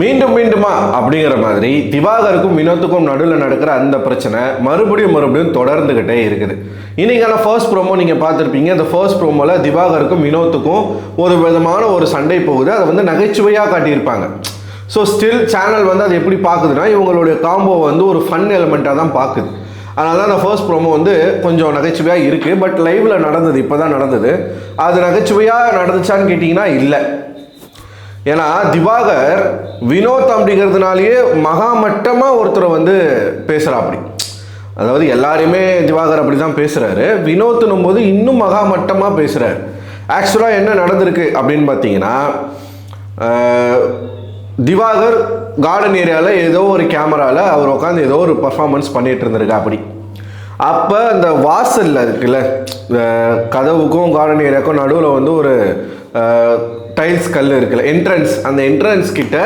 மீண்டும் மீண்டுமா அப்படிங்கிற மாதிரி திவாகருக்கும் வினோத்துக்கும் நடுவில் நடக்கிற அந்த பிரச்சனை மறுபடியும் தொடர்ந்துகிட்டே இருக்குது. இன்னைக்கான ஃபர்ஸ்ட் ப்ரோமோ நீங்கள் பார்த்துருப்பீங்க. அந்த ஃபர்ஸ்ட் ப்ரோமோவில் திவாகருக்கும் வினோத்துக்கும் ஒரு விதமான ஒரு சண்டை போகுது. அதை வந்து நகைச்சுவையாக காட்டியிருப்பாங்க. ஸோ ஸ்டில் சேனல் வந்து அது எப்படி பார்க்குதுன்னா இவங்களுடைய காம்போ வந்து ஒரு ஃபன் எலிமெண்ட்டாக தான் பார்க்குது. அதனால தான் அந்த ஃபர்ஸ்ட் ப்ரோமோ வந்து கொஞ்சம் நகைச்சுவையாக இருக்குது. பட் லைவில் நடந்தது, இப்போ தான் நடந்தது. அது நகைச்சுவையாக நடந்துச்சான்னு கேட்டிங்கன்னா இல்லை. ஏன்னா திவாகர் வினோத் அப்படிங்கிறதுனாலேயே மகாமட்டமாக ஒருத்தரை வந்து பேசுகிறா அப்படி. அதாவது எல்லாரையுமே திவாகர் அப்படி தான் பேசுகிறாரு. வினோத்துனும் போது இன்னும் மகாமட்டமாக பேசுகிறார். ஆக்சுவலாக என்ன நடந்திருக்கு அப்படின்னு பார்த்தீங்கன்னா, திவாகர் கார்டன் ஏரியாவில் ஏதோ ஒரு கேமராவில் அவர் உட்காந்து ஏதோ ஒரு பர்ஃபார்மன்ஸ் பண்ணிகிட்டு இருந்திருக்கா அப்படி. அப்போ அந்த வாசலில் இருக்குல்ல, கதவுக்கும் கார்டன் ஏரியாவுக்கும் நடுவில் வந்து ஒரு டைல்ஸ் கல் இருக்குல்ல, என்ட்ரன்ஸ், அந்த என்ட்ரன்ஸ் கிட்ட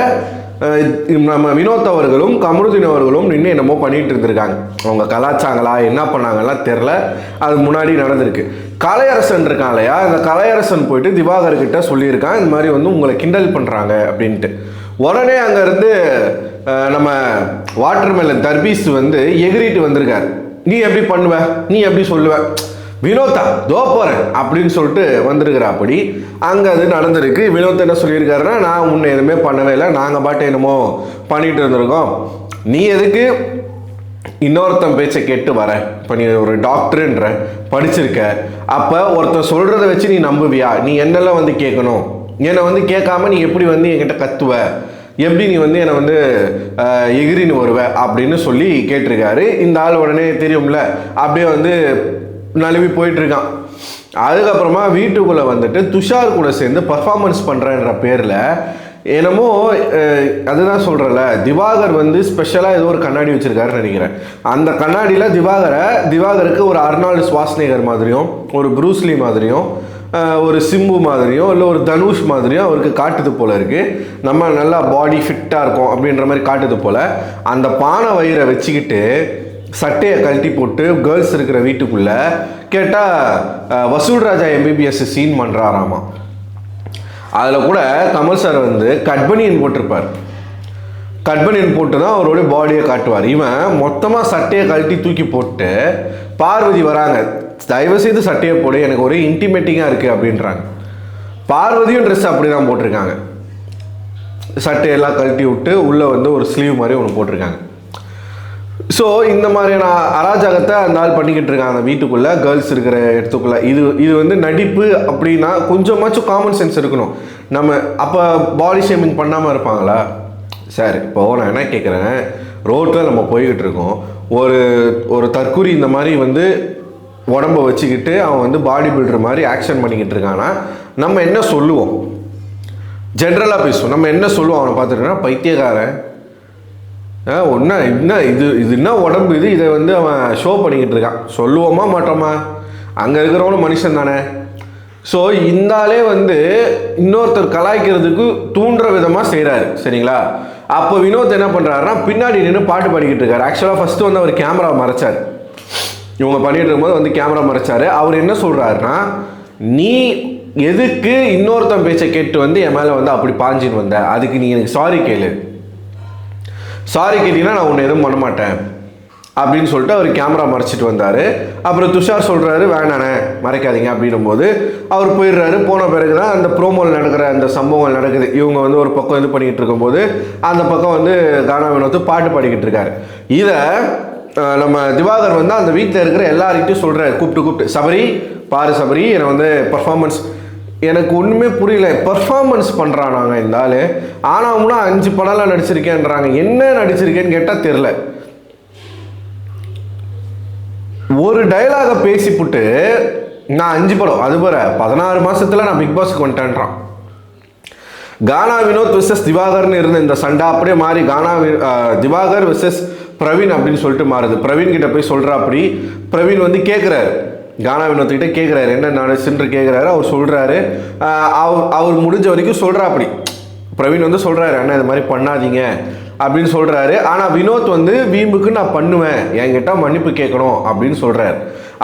நம்ம வினோத் அவர்களும் கமருதீன் அவர்களும் நின்று என்னமோ பண்ணிட்டு இருந்திருக்காங்க. அவங்க கலாச்சாங்களா என்ன பண்ணாங்கலாம் தெரில. அது முன்னாடி நடந்திருக்கு. கலையரசன் இருக்கான் இல்லையா, அந்த கலையரசன் போயிட்டு திவாகர்கிட்ட சொல்லியிருக்கான், இந்த மாதிரி வந்து உங்களை கிண்டல் பண்ணுறாங்க அப்படின்ட்டு. உடனே அங்கேருந்து நம்ம வாட்டர்மெலன் தர்பீஸ் வந்து எகிரிட்டு வந்திருக்காரு. நீ எப்படி பண்ணுவ, நீ எப்படி சொல்லுவ, வினோத்தா தோ போகிறேன் அப்படின்னு சொல்லிட்டு வந்திருக்கிற அப்படி. அங்கே அது நடந்திருக்கு. வினோத் என்ன சொல்லியிருக்காருன்னா, நான் முன்னே எதுவுமே பண்ணவே இல்லை, நாங்கள் பாட்டு என்னமோ பண்ணிட்டு இருந்திருக்கோம், நீ எதுக்கு இன்னொருத்தன் பேச்சை கேட்டு வர, இப்போ நீ ஒரு டாக்டருன்ற படிச்சிருக்க, அப்போ ஒருத்தன் சொல்கிறத வச்சு நீ நம்புவியா, நீ என்னெல்லாம் வந்து கேட்கணும், என்னை வந்து கேட்காம நீ எப்படி வந்து என்கிட்ட கத்துவ, எப்படி நீ வந்து என்னை வந்து எகிரின்னு வருவ அப்படின்னு சொல்லி கேட்டிருக்காரு. இந்த ஆள் உடனே தெரியும்ல அப்படியே வந்து நழுவி போயிட்டுருக்கான். அதுக்கப்புறமா வீட்டுக்குள்ளே வந்துட்டு துஷார் கூட சேர்ந்து பர்ஃபார்மன்ஸ் பண்ணுறன்ற பேரில் என்னமோ அதுதான் சொல்கிறல, திவாகர் வந்து ஸ்பெஷலாக ஏதோ ஒரு கண்ணாடி வச்சுருக்காருன்னு நினைக்கிறேன். அந்த கண்ணாடியில் திவாகருக்கு ஒரு அர்னால்டு ஸ்வாஸ்நேகர் மாதிரியும், ஒரு ப்ரூஸ்லி மாதிரியும், ஒரு சிம்பு மாதிரியும், இல்லை ஒரு தனுஷ் மாதிரியும் அவருக்கு காட்டுது போல் இருக்குது. நம்ம நல்லா பாடி ஃபிட்டாக இருக்கும் அப்படின்ற மாதிரி காட்டுது போல். அந்த பானை வயிறை வச்சுக்கிட்டு சட்டையை கழட்டி போட்டு கேர்ள்ஸ் இருக்கிற வீட்டுக்குள்ளே கேட்டால் வசூல் ராஜா எம்பிபிஎஸ் சீன் பண்ணுறாராமா. அதில் கூட கமல் சார் வந்து கட்பனியன் போட்டிருப்பார். கட்பனியன் போட்டு தான் அவருடைய பாடியை காட்டுவார். இவன் மொத்தமாக சட்டையை கழட்டி தூக்கி போட்டு பார்வதி வராங்க, தயவுசெய்து சட்டையை போடு, எனக்கு ஒரே இன்டிமேட்டிங்காக இருக்குது அப்படின்றாங்க. பார்வதியும் ட்ரெஸ் அப்படி தான் போட்டிருக்காங்க. சட்டையெல்லாம் கழட்டி விட்டு உள்ளே வந்து ஒரு ஸ்லீவ் மாதிரி ஒன்று போட்டிருக்காங்க. ஸோ இந்த மாதிரியான அராஜகத்தை அந்த ஆள் பண்ணிக்கிட்டு இருக்காங்க அந்த வீட்டுக்குள்ளே, கேர்ள்ஸ் இருக்கிற இடத்துக்குள்ளே. இது வந்து நடிப்பு அப்படின்னா கொஞ்சமாச்சும் காமன் சென்ஸ் இருக்கணும். நம்ம அப்போ பாடி ஷேமிங் பண்ணாமல் இருப்பாங்களா? சார் இப்போது நான் என்ன கேட்குறேன், ரோட்டில் நம்ம போய்கிட்டு இருக்கோம், ஒரு தற்கூரி இந்த மாதிரி வந்து உடம்பை வச்சுக்கிட்டு அவன் வந்து பாடி பில்டர் மாதிரி ஆக்ஷன் பண்ணிக்கிட்டு இருக்கான்னா நம்ம என்ன சொல்லுவோம்? ஜென்ரலாக பேசுவோம். நம்ம என்ன சொல்லுவோம் அவனை பார்த்துட்டோன்னா, பைத்தியக்காரன், ஒன்றா என்ன இது என்ன உடம்பு இது, இதை வந்து அவன் ஷோ பண்ணிக்கிட்டு இருக்கான் சொல்லுவோமா மாட்டோமா? அங்கே இருக்கிறவனும் மனுஷன் தானே. ஸோ இந்தாலே வந்து இன்னொருத்தர் கலாய்க்கிறதுக்கு தூண்டுற விதமாக செய்கிறாரு, சரிங்களா? அப்போ வினோத் என்ன பண்ணுறாருன்னா பின்னாடி நின்று பாட்டு பாடிக்கிட்டு இருக்காரு. ஆக்சுவலாக ஃபஸ்ட்டு வந்து அவர் கேமரா மறைச்சார். இவங்க பண்ணிட்டு இருக்கும்போது வந்து கேமரா மறைச்சார். அவர் என்ன சொல்கிறாருன்னா, நீ எதுக்கு இன்னொருத்தன் பேச்சை கேட்டு வந்து என் மேலே வந்து அப்படி பாஞ்சின்னு வந்த, அதுக்கு நீ எனக்கு சாரி கேளு, சாரி கேட்டீங்கன்னா நான் உன்னை எதுவும் பண்ண மாட்டேன் அப்படின்னு சொல்லிட்டு அவர் கேமரா மறைச்சிட்டு வந்தார். அப்புறம் துஷார் சொல்கிறாரு, வேணானே மறைக்காதீங்க அப்படின்னும் போது அவர் போயிடுறாரு. போன பிறகு தான் அந்த ப்ரோமோவில் நடக்கிற அந்த சம்பவங்கள் நடக்குது. இவங்க வந்து ஒரு பக்கம் இது பண்ணிக்கிட்டு இருக்கும்போது அந்த பக்கம் வந்து கானா வினோத் பாட்டு பாடிக்கிட்டு இருக்காரு. இதை நம்ம திவாகர் வந்து அந்த வீட்டில் இருக்கிற எல்லார்கிட்டையும் சொல்கிறார், கூப்பிட்டு சபரி பாரு, சபரி என்னை வந்து பர்ஃபார்மன்ஸ், எனக்கு ஒன்றுமே புரியல, பர்ஃபார்மன்ஸ் பண்ணுறானாங்க இந்த ஆள். ஆனால் 5 படம்லாம் நடிச்சிருக்கேன்றாங்க, என்ன நடிச்சிருக்கேன்னு கேட்டால் தெரில. ஒரு டைலாகை பேசிப்புட்டு நான் 5 படம், அது போல 16 மாதத்தில் நான் பிக் பாஸுக்கு வந்துட்டேன்றான். கானா வினோத் விசஸ் திவாகர்னு இருந்த இந்த சண்டை அப்படியே மாறி திவாகர் விசஸ் பிரவீன் அப்படின்னு சொல்லிட்டு மாறுது. பிரவீன் கிட்ட போய் சொல்கிறா அப்படி. பிரவீன் வந்து கேட்குறாரு, கானா வினோத்துக்கிட்ட கேட்குறாரு, என்ன நடச்சுன்னு கேட்குறாரு. அவர் சொல்கிறாரு, அவர் முடிஞ்ச வரைக்கும் சொல்கிறா அப்படி. பிரவீன் வந்து சொல்கிறாரு, அண்ணா இது மாதிரி பண்ணாதீங்க அப்படின்னு சொல்கிறாரு. ஆனால் வினோத் வந்து வீம்புக்கு நான் பண்ணுவேன், என்கிட்ட மன்னிப்பு கேட்கணும் அப்படின்னு சொல்கிறாரு.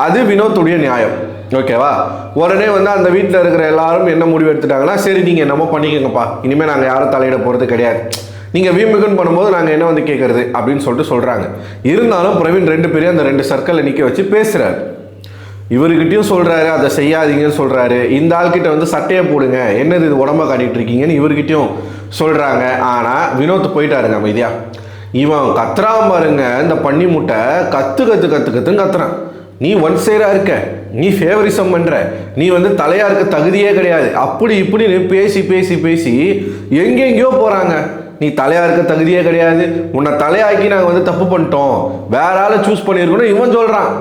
அது வினோத்துடைய நியாயம், ஓகேவா? உடனே வந்து அந்த வீட்டில் இருக்கிற எல்லாரும் என்ன முடிவு எடுத்துட்டாங்கன்னா, சரி நீங்கள் என்னமோ பண்ணிக்கோங்கப்பா, இனிமேல் நாங்கள் யாரும் தலையிட போகிறது கிடையாது, நீங்கள் வீம்புக்குன்னு பண்ணும்போது நாங்கள் என்ன வந்து கேட்குறது அப்படின்னு சொல்லிட்டு சொல்கிறாங்க. இருந்தாலும் பிரவீன் 2 பேரையும் அந்த 2 சர்க்கிளில் நிற்க வச்சு பேசுகிறார். இவர்கிட்டையும் சொல்கிறாரு அதை செய்யாதீங்கன்னு சொல்கிறாரு. இந்த ஆள்கிட்ட வந்து சட்டையை போடுங்க, என்னது இது உடம்ப காட்டிகிட்டு இருக்கீங்கன்னு இவர்கிட்டையும் சொல்கிறாங்க. ஆனால் வினோத் போயிட்டாருங்க அமைதியா. இவன் கத்துறான் பாருங்க, இந்த பன்னி முட்டை கத்துன்னு கத்துறான். நீ ஒன் சைடாக இருக்க, நீ ஃபேவரிசம் பண்ணுற, நீ வந்து தலையாக இருக்க தகுதியே கிடையாது, அப்படி இப்படின்னு பேசி பேசி பேசி எங்கெங்கேயோ போகிறாங்க. நீ தலையாக இருக்க தகுதியே கிடையாது, உன்னை தலையாக்கி நாங்கள் வந்து தப்பு பண்ணிட்டோம், வேற ஆளை சூஸ் பண்ணியிருக்கணும் இவன் சொல்கிறான்.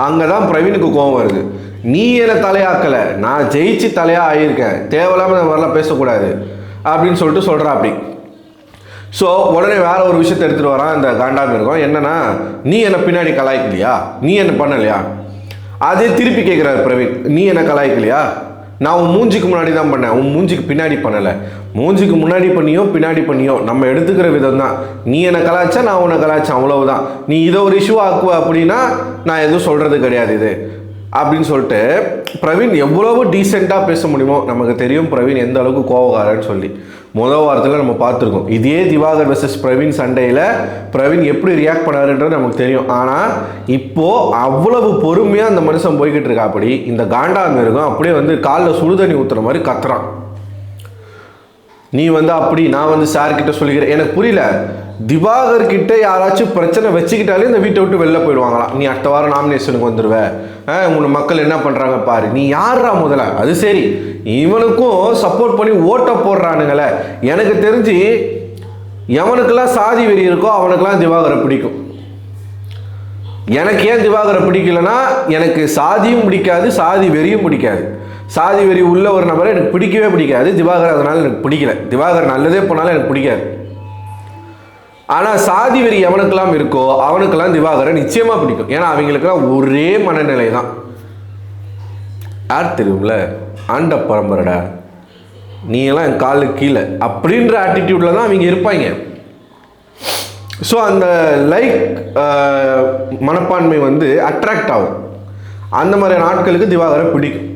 அங்கே தான் பிரவீனுக்கு கோபம் வருது. நீ என்னை தலையாக்கலை, நான் ஜெயிச்சு தலையாக ஆகியிருக்கேன், தேவையில்லாமல் இந்த மாதிரிலாம் பேசக்கூடாது அப்படின்னு சொல்லிட்டு சொல்கிறான் அப்படி. ஸோ உடனே வேற ஒரு விஷயத்தை எடுத்துகிட்டு வரான் இந்த காண்டாமிருகம். என்னன்னா, நீ என்னை பின்னாடி கலாய்க்கலையா, நீ என்ன பண்ணலையா, அதே திருப்பி கேட்குறாரு பிரவீன். நீ என்ன கலாய்க்கலையா, நான் உன் மூஞ்சிக்கு முன்னாடி தான் பண்ணேன், உன் மூஞ்சிக்கு பின்னாடி பண்ணலை. மூஞ்சிக்கு முன்னாடி பண்ணியோ பின்னாடி பண்ணியோ நம்ம எடுத்துக்கிற விதம் தான். நீ என்னை கலாய்ச்சா நான் உன்னை கலாய்ச்சேன், அவ்வளவுதான். நீ இதை ஒரு இஷ்யூ ஆக்குவ அப்படின்னா நான் எதுவும் சொல்கிறது கிடையாது இது அப்படின்னு சொல்லிட்டு பிரவீன் எவ்வளவு டீசெண்டாக பேச முடியுமோ. நமக்கு தெரியும் பிரவீன் எந்த அளவுக்கு கோவக்காரன்னு சொல்லி. முதல் வாரத்தில் நம்ம பார்த்துருக்கோம். இதே திவாகர் வெர்சஸ் பிரவீன் சண்டையில் பிரவீன் எப்படி ரியாக்ட் பண்ணாருன்றது நமக்கு தெரியும். ஆனால் இப்போது அவ்வளவு பொறுமையாக அந்த மனுஷன் போய்கிட்டு இருக்கா. அப்படி இந்த காண்டாமிருகம் அப்படியே வந்து காலில் சுடுதண்ணி ஊற்றுற மாதிரி கத்துறான். நீ வந்து அப்படி, நான் வந்து சார்கிட்ட சொல்லிக்கிறேன். எனக்கு புரியல, திவாகர் கிட்ட யாராச்சும் பிரச்சனை வச்சுக்கிட்டாலே இந்த வீட்டை விட்டு வெளில போயிடுவாங்களாம். நீ அடுத்த வாரம் நாமினேஷனுக்கு வந்துடுவேன், உன் மக்கள் என்ன பண்ணுறாங்க பாரு, நீ யாரா முதல்ல. அது சரி, இவனுக்கும் சப்போர்ட் பண்ணி ஓட்ட போடுறானுங்களே. எனக்கு தெரிஞ்சு எவனுக்கெல்லாம் சாதி வெறி இருக்கோ அவனுக்கெல்லாம் திவாகரை பிடிக்கும். எனக்கு ஏன் திவாகரை பிடிக்கலன்னா, எனக்கு சாதியும் பிடிக்காது, சாதி வெறியும் பிடிக்காது. சாதி வெறி உள்ள ஒரு நபரை எனக்கு பிடிக்கவே பிடிக்காது. திவாகர் அதனால எனக்கு பிடிக்கல. திவாகர் நல்லதே போனாலும் எனக்கு பிடிக்காது. ஆனால் சாதி வெறி எவனுக்கெல்லாம் இருக்கோ அவனுக்கெல்லாம் திவாகரை நிச்சயமாக பிடிக்கும். ஏன்னா அவங்களுக்கெல்லாம் ஒரே மனநிலை தான். யார் தெரியும்ல, ஆண்ட பரம்பரைடா, நீ எல்லாம் என் காலுக்கு கீழே அப்படின்ற ஆட்டிடியூட்ல தான் அவங்க இருப்பாங்க. ஸோ அந்த லைக் மனப்பான்மை வந்து அட்ராக்ட் ஆகும். அந்த மாதிரியான ஆட்களுக்கு திவாகரை பிடிக்கும்.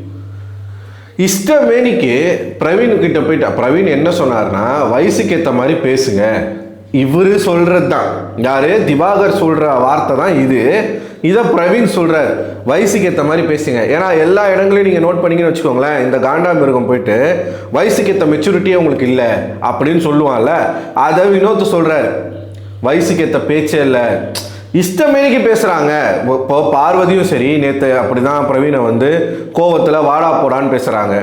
இஷ்டமேனிக்கு பிரவீன்கிட்ட போயிட்டா. பிரவீன் என்ன சொன்னார்னா, வயசுக்கு ஏற்ற மாதிரி பேசுங்க. இவர் சொல்கிறது தான், யாரு திவாகர் சொல்கிற வார்த்தை தான் இது. இதை பிரவீன் சொல்கிறார், வயசுக்கு ஏற்ற மாதிரி பேசுங்க. ஏன்னா எல்லா இடங்களையும் நீங்கள் நோட் பண்ணிங்கன்னு வச்சுக்கோங்களேன், இந்த காண்டாமிருகம் போயிட்டு வயசுக்கு ஏற்ற மெச்சூரிட்டியே உங்களுக்கு இல்லை அப்படின்னு சொல்லுவான்ல, அதை வினோத் சொல்கிறார். வயசுக்கு ஏற்ற பேச்சே இல்லை, இஷ்டமேனிக்கு பேசுகிறாங்க. இப்போ பார்வதியும் சரி, நேற்று அப்படி தான் பிரவீனை வந்து கோவத்தில் வாடா போடான்னு பேசுகிறாங்க,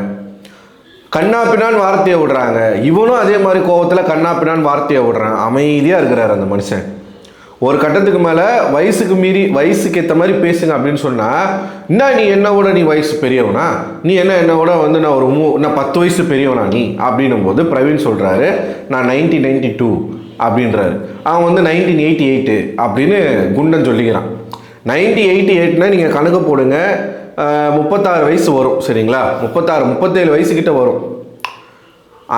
கண்ணா பின்னான்னு வார்த்தையை விடுறாங்க. இவனும் அதே மாதிரி கோவத்தில் கண்ணா பின்னான்னு வார்த்தையை விடுறான். அமைதியாக இருக்கிறார் அந்த மனுஷன். ஒரு கட்டத்துக்கு மேலே வயசுக்கு மீறி வயசுக்கு ஏற்ற மாதிரி பேசுங்க அப்படின்னு சொன்னால், என்ன நீ என்ன விட நீ வயசு பெரியவனா, நீ என்ன விட வந்து நான் நான் 10 வயசு பெரியவனா நீ அப்படின்னும் போது பிரவீன் சொல்கிறாரு, நான் 1992 அப்படின்றாரு. அவன் வந்து 1988 அப்படின்னு குண்டன் சொல்லிக்கிறான். 1988னா நீங்கள் கணக்கு போடுங்க, 36 வயசு வரும் சரிங்களா, 37 வயசுக்கிட்ட வரும்.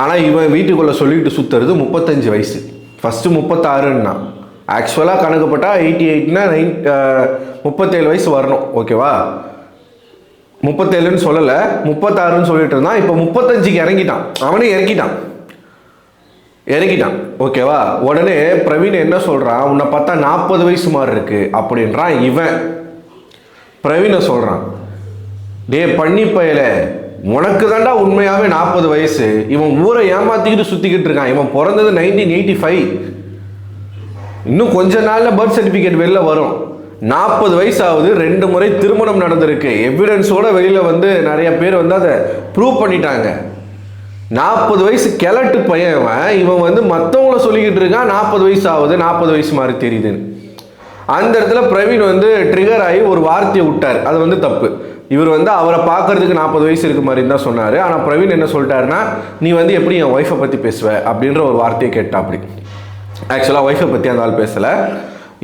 ஆனால் இவன் வீட்டுக்குள்ளே சொல்லிட்டு சுற்றுறது 35 வயசு. ஃபஸ்ட்டு 36ன்னா ஆக்சுவலாக கணக்குப்பட்டால் 88னா 37 வயசு வரணும். ஓகேவா, 37ன்னு சொல்லலை, 36ன்னு சொல்லிட்டு இருந்தான். இப்போ 35க்கு இறங்கிட்டான், அவனே இறக்கிட்டான். ஓகேவா. உடனே பிரவீன் என்ன சொல்கிறான், உன்னை பார்த்தா 40 வயசு மாதிரி இருக்கு அப்படின்றான். இவன் பிரவீனை சொல்கிறான், டே பண்ணி பயல, உனக்கு தாண்டா உண்மையாகவே 40 வயசு. இவன் ஊரை ஏமாத்திக்கிட்டு சுற்றிக்கிட்டு இருக்கான். இவன் பிறந்தது 1985. இன்னும் கொஞ்ச நாளில் பர்த் சர்டிஃபிகேட் வெளில வரும். 40 வயசு ஆகுது, 2 முறை திருமணம் நடந்திருக்கு, எவிடன்ஸோட வெளியில் வந்து நிறைய பேர் வந்து அதை ப்ரூவ் பண்ணிட்டாங்க. 40 வயசு கிழட்டு பையன் இவன் வந்து மற்றவங்கள சொல்லிக்கிட்டு இருக்கான் 40 வயசு ஆகுது, 40 வயசு மாதிரி தெரியுதுன்னு. அந்த இடத்துல பிரவீன் வந்து ட்ரிகர் ஆகி ஒரு வார்த்தையை விட்டார். அது வந்து தப்பு. இவர் வந்து அவரை பார்க்கறதுக்கு 40 வயசு இருக்கு மாதிரி தான் சொன்னார். ஆனால் பிரவீன் என்ன சொல்லிட்டாருன்னா, நீ வந்து எப்படி என் ஒய்ஃபை பற்றி பேசுவ அப்படின்ற ஒரு வார்த்தையை கேட்டா. அப்படி ஆக்சுவலாக ஒய்ஃபை பற்றி அந்த ஆள் பேசலை.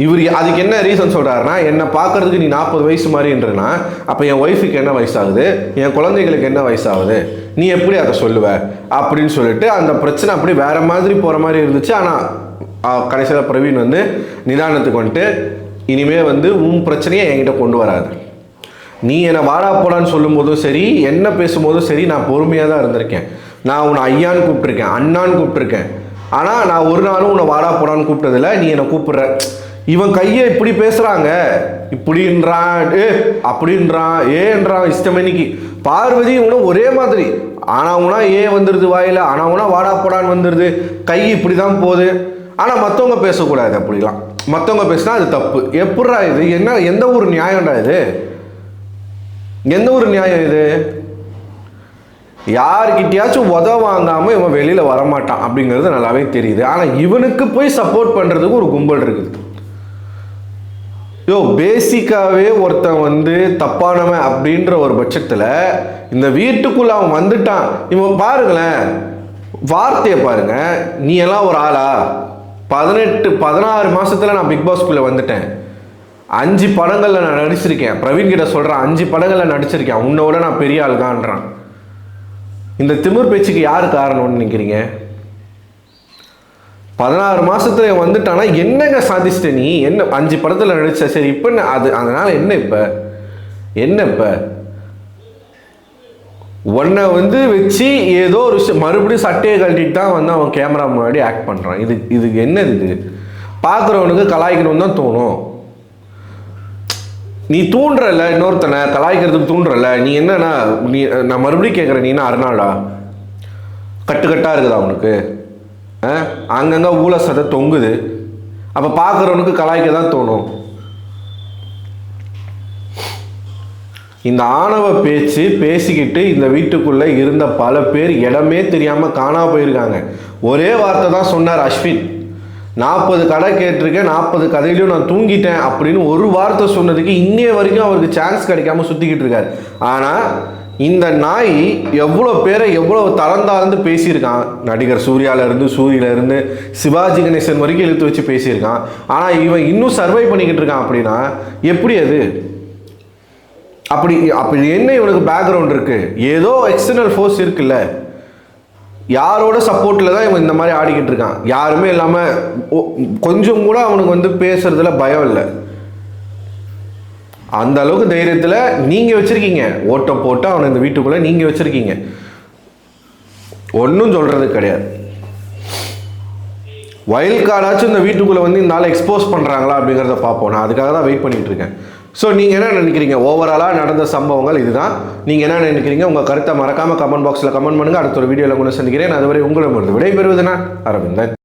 இவர் அதுக்கு என்ன ரீசன் சொல்கிறாருன்னா, என்னை பார்க்கறதுக்கு நீ 40 வயசு மாதிரின்றனா, அப்போ என் ஒய்ஃபுக்கு என்ன வயசாகுது, என் குழந்தைகளுக்கு என்ன வயசாகுது, நீ எப்படி அதை சொல்லுவ அப்படின்னு சொல்லிட்டு அந்த பிரச்சனை அப்படி வேற மாதிரி போகிற மாதிரி இருந்துச்சு. ஆனால் கடைசியில் பிரவீன் வந்து நிதானத்துக்கு வந்துட்டு, இனிமேல் வந்து உன் பிரச்சனையை என்கிட்ட கொண்டு வராது, நீ என்னை வாடா போடான்னு சொல்லும் போதும் சரி, என்ன பேசும்போதும் சரி, நான் பொறுமையாக தான் இருந்திருக்கேன். நான் உன்னை ஐயான்னு கூப்பிட்டுருக்கேன், அண்ணான்னு கூப்பிட்டுருக்கேன். ஆனால் நான் ஒரு நாளும் உன்னை வாடா போடான்னு கூப்பிட்டதில்ல, நீ என்னை கூப்பிடுற. இவன் கையை இப்படி பேசுகிறாங்க, இப்படின்றான் அப்படின்றான் ஏன்றான் இஷ்டமணிக்கு. பார்வதி இவனும் ஒரே மாதிரி, ஆனாவுனா வந்துடுது வாயில், ஆனாவுனா வாடா போடான்னு வந்துடுது, கை இப்படி தான் போகுது. ஆனால் மற்றவங்க பேசக்கூடாது அப்படிலாம், மற்றவங்க பேசினா அது தப்பு. எப்பட்றா இது? என்ன எந்த ஒரு நியாயம்டா இது? எந்த ஒரு நியாயம் இது? யார்கிட்டயாச்சும் வாங்காமல் இவன் வெளியில் வரமாட்டான் அப்படிங்கிறது நல்லாவே தெரியுது. ஆனால் இவனுக்கு போய் சப்போர்ட் பண்ணுறதுக்கு ஒரு கும்பல் இருக்குது. பேசிக்காகவே ஒருத்தன் தப்பானவன் அப்படின்ற ஒரு பட்சத்தில் இந்த வீட்டுக்குள்ளே அவன் வந்துட்டான். இவன் பாருங்களேன், வார்த்தையை பாருங்க. நீ எல்லாம் ஒரு ஆளா? 16 மாசத்துல நான் பிக் பாஸ்குள்ளே வந்துட்டேன். 5 படங்களில் நான் நடிச்சிருக்கேன். பிரவீன் கிட்ட சொல்கிறேன், 5 படங்களில் நடிச்சிருக்கேன், உன்னோட நான் பெரிய ஆளுதான்றான். இந்த திமிர் பேச்சுக்கு யார் காரணம்னு நினைக்கிறீங்க? 16 மாசத்துல வந்துட்டானா என்னங்க சாதிச்சிட்ட நீ? என்ன 5 படத்தில் நடிச்ச, சரி இப்போ அது அதனால என்ன? இப்போ உன்னை வச்சு ஏதோ ஒரு விஷயம் மறுபடியும் சட்டையை கழட்டிட்டு தான் அவன் கேமரா முன்னாடி ஆக்ட் பண்ணுறான். இது என்னது? இது பார்க்குறவனுக்கு கலாய்க்கணும்னு தான் தோணும். நீ தூண்டுறல, இன்னொருத்தனை கலாய்க்கிறதுக்கு தூண்டுறல. நீ என்னன்னா, நான் மறுபடியும் கேட்குறேன், நீ என்ன அருணாடா? கட்டுக்கட்டாக இருக்குதா அவனுக்கு? அங்கங்கே ஊழ சதை தொங்குது. அப்போ பார்க்குறவனுக்கு கலாய்க்க தான் தோணும். இந்த ஆணவ பேச்சு பேசிக்கிட்டு இந்த வீட்டுக்குள்ளே இருந்த பல பேர் இடமே தெரியாமல் காணாம போயிருக்காங்க. ஒரே வார்த்தை தான் சொன்னார் அஸ்வின், 40 கதை கேட்டிருக்கேன், 40 கதையிலையும் நான் தூங்கிட்டேன் அப்படின்னு ஒரு வார்த்தை சொன்னதுக்கு இன்னைய வரைக்கும் அவருக்கு சான்ஸ் கிடைக்காம சுற்றிக்கிட்டு இருக்காரு. ஆனால் இந்த நாய் எவ்வளோ பேரை எவ்வளோ தளர்ந்தாழ்ந்து பேசியிருக்கான். நடிகர் சூர்யாவிலேருந்து சிவாஜி கணேசன் வரைக்கும் இழுத்து வச்சு பேசியிருக்கான். ஆனால் இவன் இன்னும் சர்வை பண்ணிக்கிட்டு இருக்கான். அப்படின்னா எப்படி அது? அப்படி என்ன இவனுக்கு பேக்ரவுண்ட் இருக்கு? ஏதோ எக்ஸ்டர்னல் ஃபோர்ஸ் இருக்குல்ல, யாரோட சப்போர்ட்டில் தான் இவன் இந்த மாதிரி ஆடிக்கிட்டு இருக்கான். யாருமே இல்லாமல் கொஞ்சம் கூட அவனுக்கு பேசுறதுல பயம் இல்லை. அந்த அளவுக்கு தைரியத்தில் நீங்கள் வச்சுருக்கீங்க. ஓட்டை போட்டு அவனை இந்த வீட்டுக்குள்ளே நீங்கள் வச்சுருக்கீங்க. ஒன்றும் சொல்கிறது கிடையாது. வைல்ட் கார்டாச்சும் இந்த வீட்டுக்குள்ளே இந்த ஆளை எக்ஸ்போஸ் பண்ணுறாங்களா அப்படிங்கிறத பார்ப்போம். நான் அதுக்காக தான் வெயிட் பண்ணிகிட்டு இருக்கேன். ஸோ நீங்கள் என்ன நினைக்கிறீங்க? ஓவராலாக நடந்த சம்பவங்கள் இதுதான். நீங்கள் என்ன நினைக்கிறீங்க? உங்கள் கருத்தை மறக்காமல் கமெண்ட் பாக்ஸில் கமெண்ட் பண்ணுங்கள். அடுத்த ஒரு வீடியோவில் உங்களை சந்திக்கிறேன். அதுவரை உங்களிடமிருந்து விடைபெறுவது நான் அரவிந்தன்.